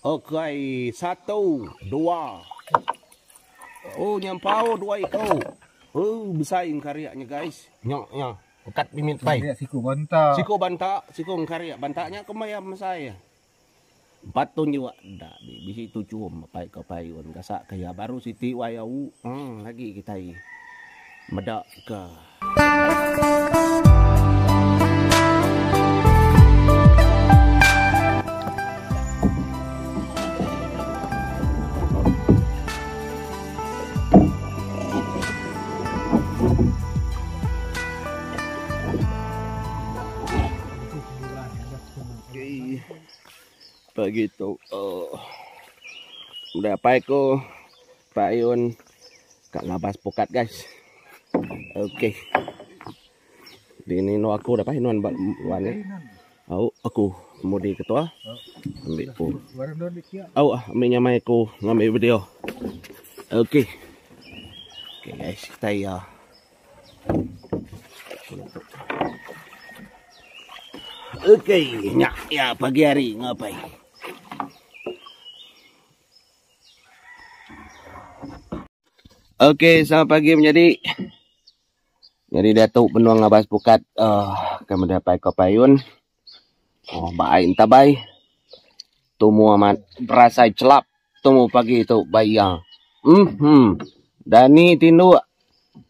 Oke, 1, 2. Oh, nyampau 2 ekor. Oh, besar karyanya guys. Nyok. Pekat bimit pai. Siku banta. Siku karya. Bantaknya kemayam saya. 4 ton juga. Dah, di situ cuma pai ke payun. Gasak kaya baru siti wayau. Lagi kita medak ke. Begitu. Udah pai ko payun kak ngabas pukat guys. Oke. Ini no aku udah pai nuan wan. Aku mau di ketua. Ambil ko. Ambilnya mai ko ngambil video. Oke. Oke guys, kita ya. Oke, ya pagi hari ngapain? Oke, selamat pagi menjadi Datuk Benuang ngabas pukat kami dapat kopayun. Baik tabai. Tumu amat berasa celap. Tumu pagi itu bayang. Dani tindu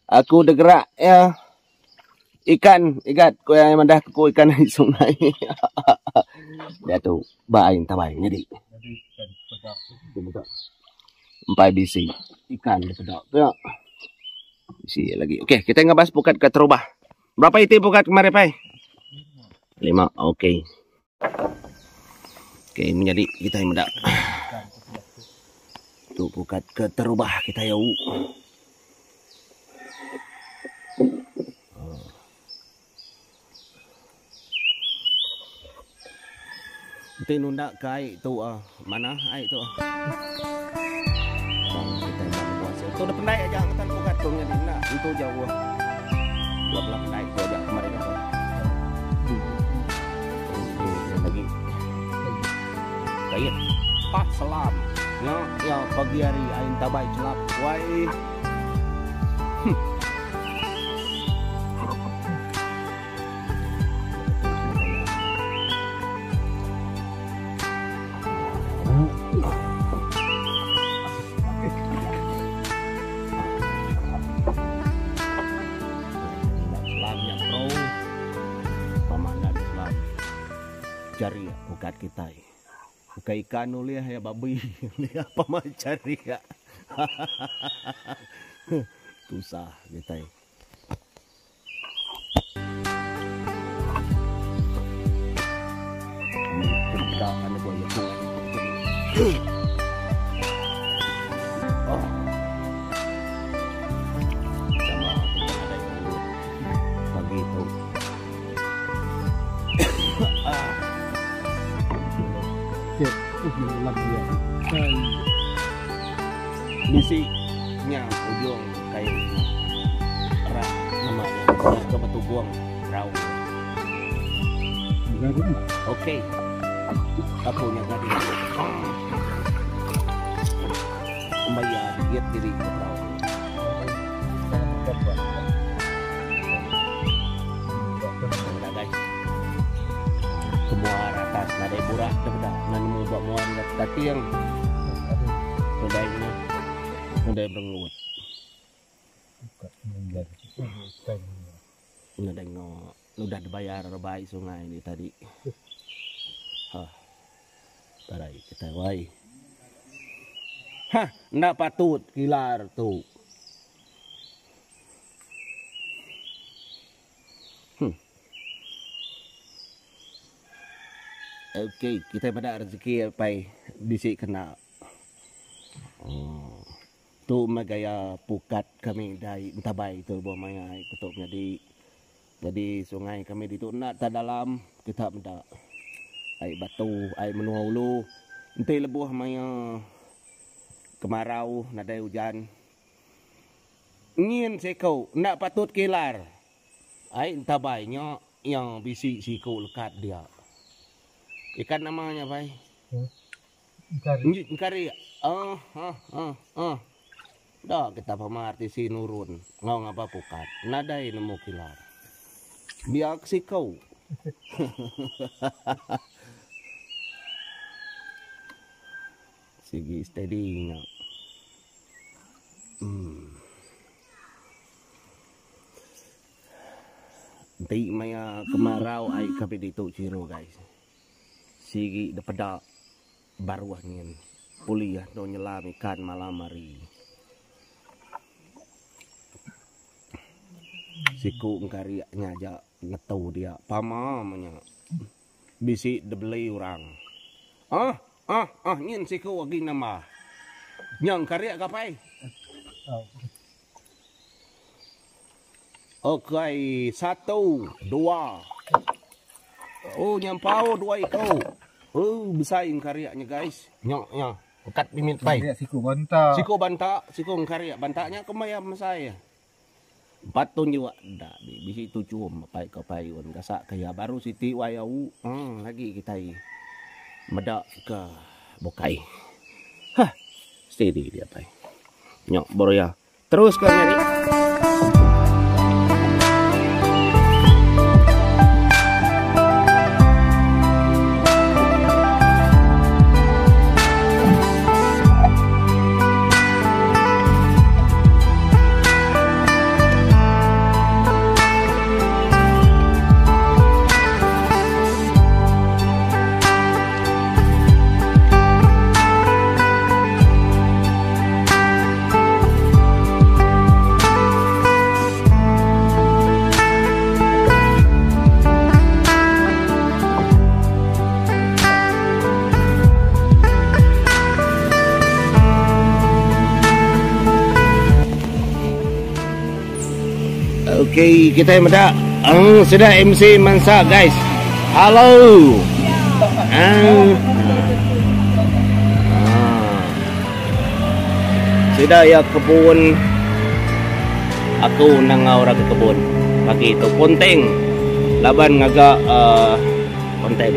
aku degerak ya. Ikat ko yang mandah ko ikan di sungai. Dia tuh baik tabai jadi. Empat bisi ikan pedok ya. Bisi lagi. Oke, kita ngebahas pukat ke terubah. Berapa itu pukat kemarin, Pai? 5. Oke. Oke, menjadi kita yang mendak. Tuh pukat ke terubah kita ya. Nanti nunda ke air tu mana air tu? Itu udah pendai aja angkatan pukat tuh jadi nak itu jauh. Belah pendai tu aja kemarin apa? Lagi. Kait. Pak selam. Ya pagi hari ain tabai celap. Wai. Cari ya pukat kita buka ikan oleh ya babi apa mah cari ya susah kita ada buaya sama ada begitu. Bisinya ujung kayak rak namanya ke batu buang rau. Oke. Aku nyaga di Mbaya diet diri ke rau. Udah guys. Kemuar atas nada burak dah nanu buat muar tadi yang bedainya udah berenggut udah nengok udah dibayar baik sungai ini tadi tarai kita wai ndak patut kilar tuh. Oke, kita pada rezeki apa bisi kena. Tu magaya pukat kami dari Tabai itu buah maya kutuk jadi sungai kami di tu nak tak dalam kita mendak air batu air menua ulu nanti lebuh maya kemarau nadai hujan ngin sekau nak patut kilar air Tabai nya yang bisi siku lekat dia. Ikan namanya, Pai. Kari. Kari. Dah kita pemarti si nurun. Ngau ngapa pukat. Nadai nemu kilar. Biak si kau. Sige steady nga. Di maya kemarau ay kape dito Ciro guys. Sige dapada baru angin. Puliah do nyelam ikan malam hari. Siku ngkari nyaja ngetau dia pamamanya. Bisi dibeli orang. Nyin siku wagi nama. Nyang karya kapai. Oke, 1, 2. Oh, nyampau 2 ikau. Oh, besar karyanya guys. Nyok. Pekat bimit pai. Siku banta. Siku karya. Bantaknya kemayam saya. 4 tahun juga. Dah, bisi 7 pai kapai on gasak kaya baru siti wayau. Lagi kita medak ke bokai. Hah, steady dia pai. Nyok boro ya. Terus kau nyari. Oke, kita yang ada sudah MC Mansa guys. Halo. Sudah ya kebun. Aku nangau ra ke kebun. Pagi itu ponteng. Laban ngaga ponteng.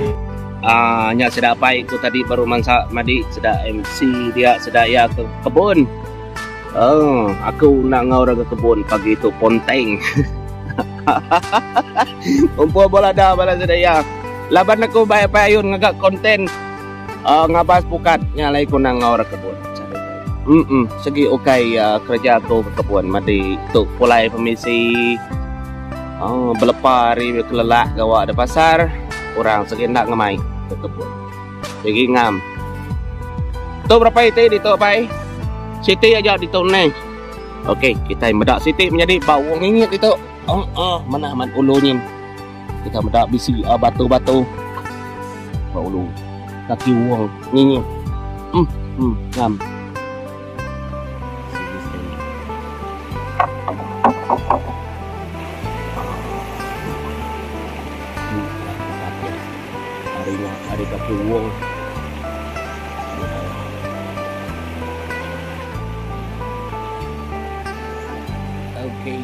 Nya sudah apa ikut tadi baru Mansa madi sudah MC dia sudah ya ke kebun. Aku nak ngau ke kebun pagi itu ponteng. Umpo bola dah bala sedaya. Laban aku bayar payun ngagak konten ngabas pukat nyalai ku nang ngau ke kebun. Segi okay kerja aku ke kebun madi tu pulai pemisi belepari kelelak gawa ada pasar orang segi nak ngemai ke kebun. Segi ngam. Tu berapa itu di tu pai? Siti aja di tahun ni. Okey, kita medak Siti menjadi bawang ingat itu. Mana aman ulunya. Kita medak bisi batu-batu. Bau ulu. Kaki uang ni. Ngam. Hari kaki uang. Okay.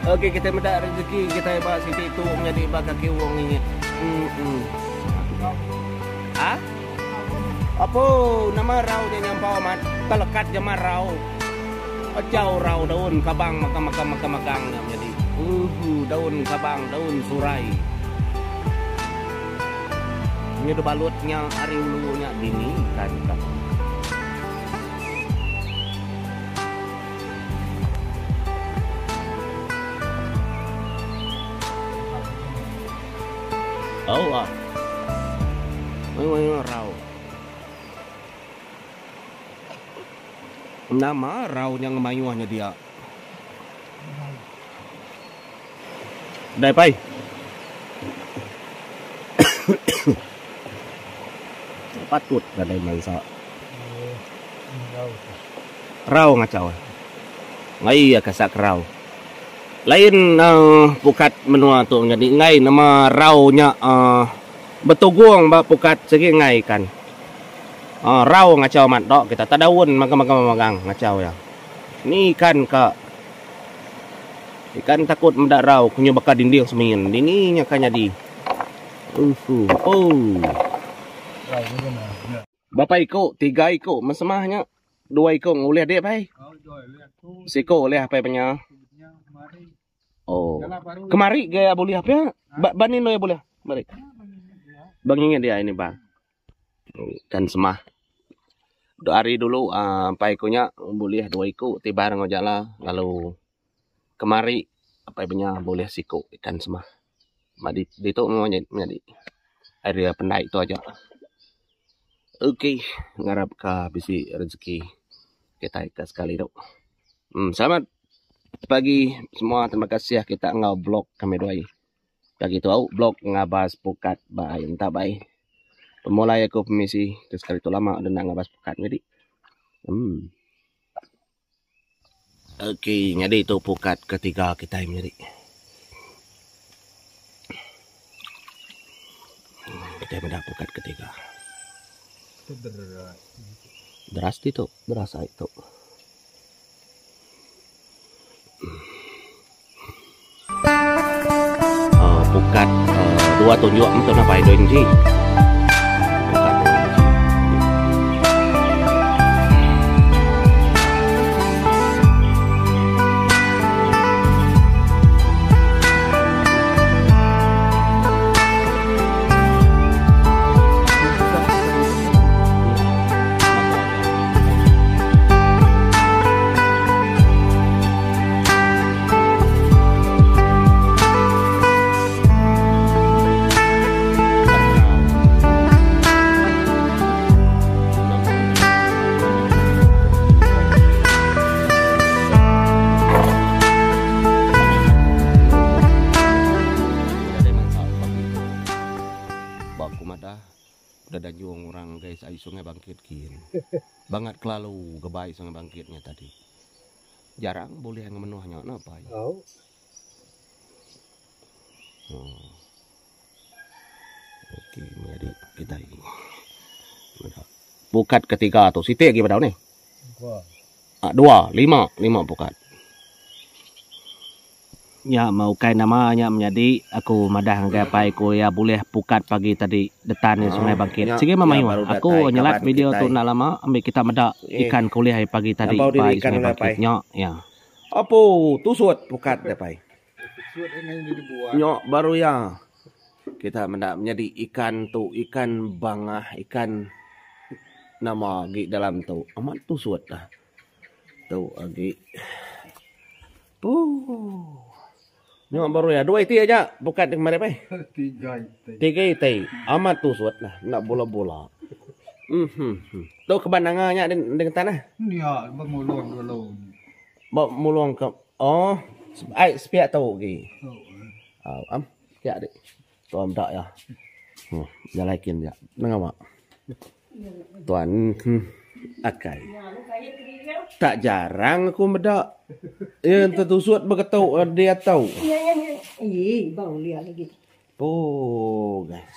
Okey, kita mendak rezeki kita bawa Siti itu menjadi bakal kiwong ini. Apa nama rau dia nyampau mat telekat jama rau. Jauh rau daun kabang makang jadi. Daun kabang, daun surai. Ini udah balutnya hari ulunya dini kan. Rau. Nama rau yang mayuahnya dia. Dai pai. Patut kadai Mansa. Rau ngacau. Ngai ya kasak rau. Lain pukat menua tu jadi ngai nama raunya betugung ba pukat segi ngai kan. Rau ngacau mat dok kita tadaun magang ngacau ya. Ini ikan kak. Ikan takut mendarau punya bakal dinding semingin. Ini nyakanya di. Oh. Berapa ikut? 3 ikut. Mesemahnya 2 ikut ngulih dek pai. Siko oleh apa punya? Oh. Kemari gaya boleh apa? Banin lo ya boleh. Mari. Bang ingat dia ini bang. Kan semah. Hari dulu paikunya boleh 2 ikut tiba ngojala lalu kemari apa punya boleh siku ikan semah. Madi itu menjadi area pendai itu aja. Oke, ngarap ke bisi rezeki kita ikat sekali dok. Selamat pagi semua, terima kasih ya kita nge-vlog kami doai. Bagi tahu vlog ngabas pukat bae entah bae. Pemulai aku permisi terus kali itu lama udah ngabas pukat jadi. Oke, jadi itu pukat ketiga kita menjadi. Kita mendapat pukat ketiga. Deras itu, berasa itu. Pukat 2 tunjuk untuk apa itu inji. Udah ada juang orang guys, air sungai bangkit kin. Banget kelalu gebai sungai bangkitnya tadi. Jarang boleh yang menuhnya apa ya? Oke, jadi kita ini. Pukat ketiga tuh, siti lagi pada nih. 2, 5 pukat. Ya mau kain namanya menjadi aku madah ngapai ku ya boleh pukat pagi tadi detan sungai bangkit. Sige mamayu aku nyelat video tu nak lama ambil kita madah ikan kuliah pagi tadi pai sungai bangkitnya ya. Apa tusut pukat dapai. Nyok baru ya. Kita madah menjadi ikan tu ikan bangah ikan nama gi dalam tu amat tusut dah. Tu agi. Nyok baru ya 2 iti aja bukan kemarin apa? 3 iti amat tusut lah nak bola-bola. Tu kebandangannya dengan tanah. Ya, bangulong. Mulung ke ai spiak tau gi. Ya dik. Tuan tak ya. Jalakin ya. Nengah mak. Tuan akai. Tak jarang aku medak. Yang tertusut berketuk dia tahu. Baru lihat lagi. Oh, guys.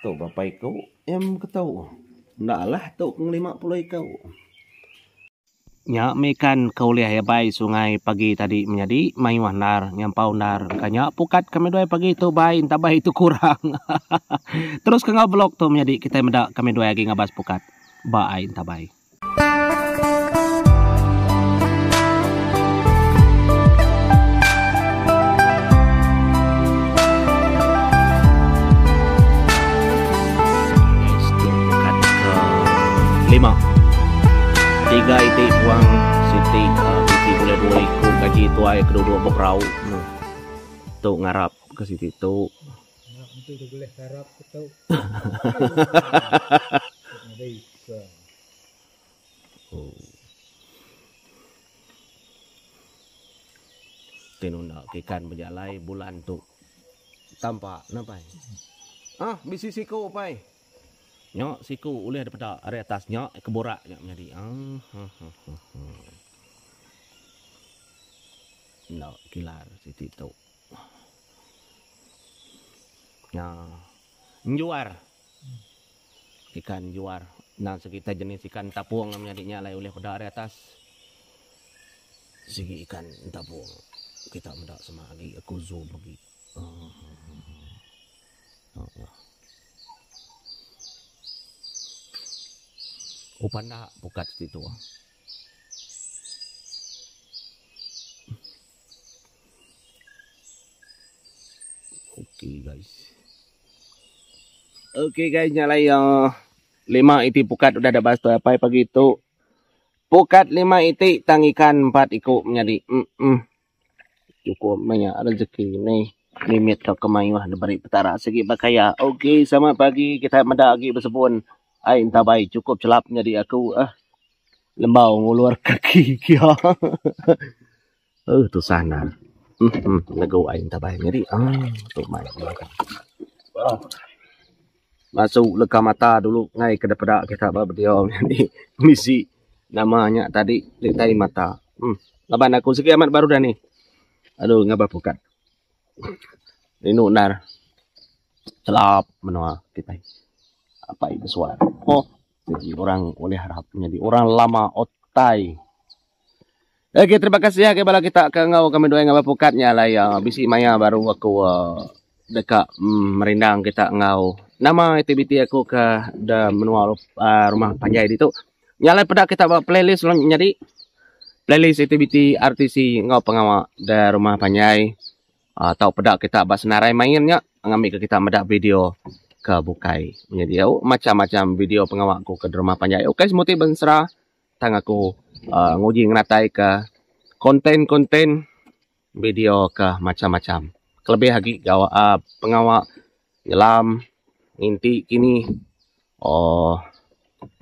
Tu berapa ikut yang ketau. Naklah tu 50 ikut. Nya mekan kauliah ya bai sungai pagi tadi menjadi mai nar nyampau nar kanya pukat kami dua pagi itu bai entah bai itu kurang. Terus ke vlog tu menjadi kita mendak kami dua lagi ngabas pukat. Bai entah bai. Lima 3 iti buang siti siti boleh 2 iku gaji itu ay kedua berau tuh ngarap ke siti tuh Itu boleh harap ketau. Tinunda ikan berjalai bulan tuh tampak nampai bisi siku pai. Nyok siku ulih daripada area atas nyok keborak nyok menjadi no kilar situ tu ya juar ikan juar nah sekitar jenis ikan tapuang menjadinya lai oleh pada area atas Sige ikan tabung. Kita mendak sama lagi. Aku zoom lagi. Upan na bukat situ. Oke guys, nyalai yang 5 iti pukat udah ada bahas apa pagi itu. Pukat 5 iti tangikan 4 iku menjadi cukup banyak rezeki nih. Limit ke kemayuh diberi petara segi bakaya. Oke, selamat pagi kita mendaki bersebun. Ai entah baik cukup celap jadi aku lembau ngulur kaki kia. Tu sana. Nego ai entah baik jadi tu mai. Masuk leka mata dulu ngai ke depan kita berdua jadi misi namanya tadi litai mata. Laban aku segi amat baru dah nih. Aduh ngapa bukan. Ini nar. Celap menua kita. Apa itu suara? Oh, jadi orang oleh harap menjadi orang lama otai. Oke, terima kasih ya kepada kita kangau kami doa ngapa pukatnya lah ya. Bisi maya baru aku dekat merindang kita ngau. Nama aktiviti aku ke menua rumah panjai itu. Nyalai pada kita buat playlist jadi playlist aktiviti RTC ngau pengawak dari rumah panjai. Atau pada kita buat senarai mainnya ngambil ke kita medak video ke bukai menjadi macam-macam video pengawakku ke rumah panjai. Oke, semuti bensera tang aku nguji ngeratai ke konten-konten video ke macam-macam. Kelebih lagi pengawak nyelam inti kini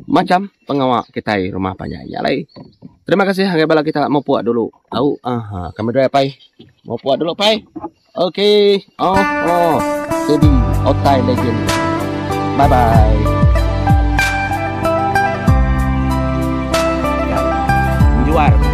macam pengawak kita rumah panjai nyalai. Terima kasih hanggai bala kita mau puak dulu. Kami doa pai. Mau puak dulu pai. Oke. Jadi Otai Legend. Bye bye. Juar.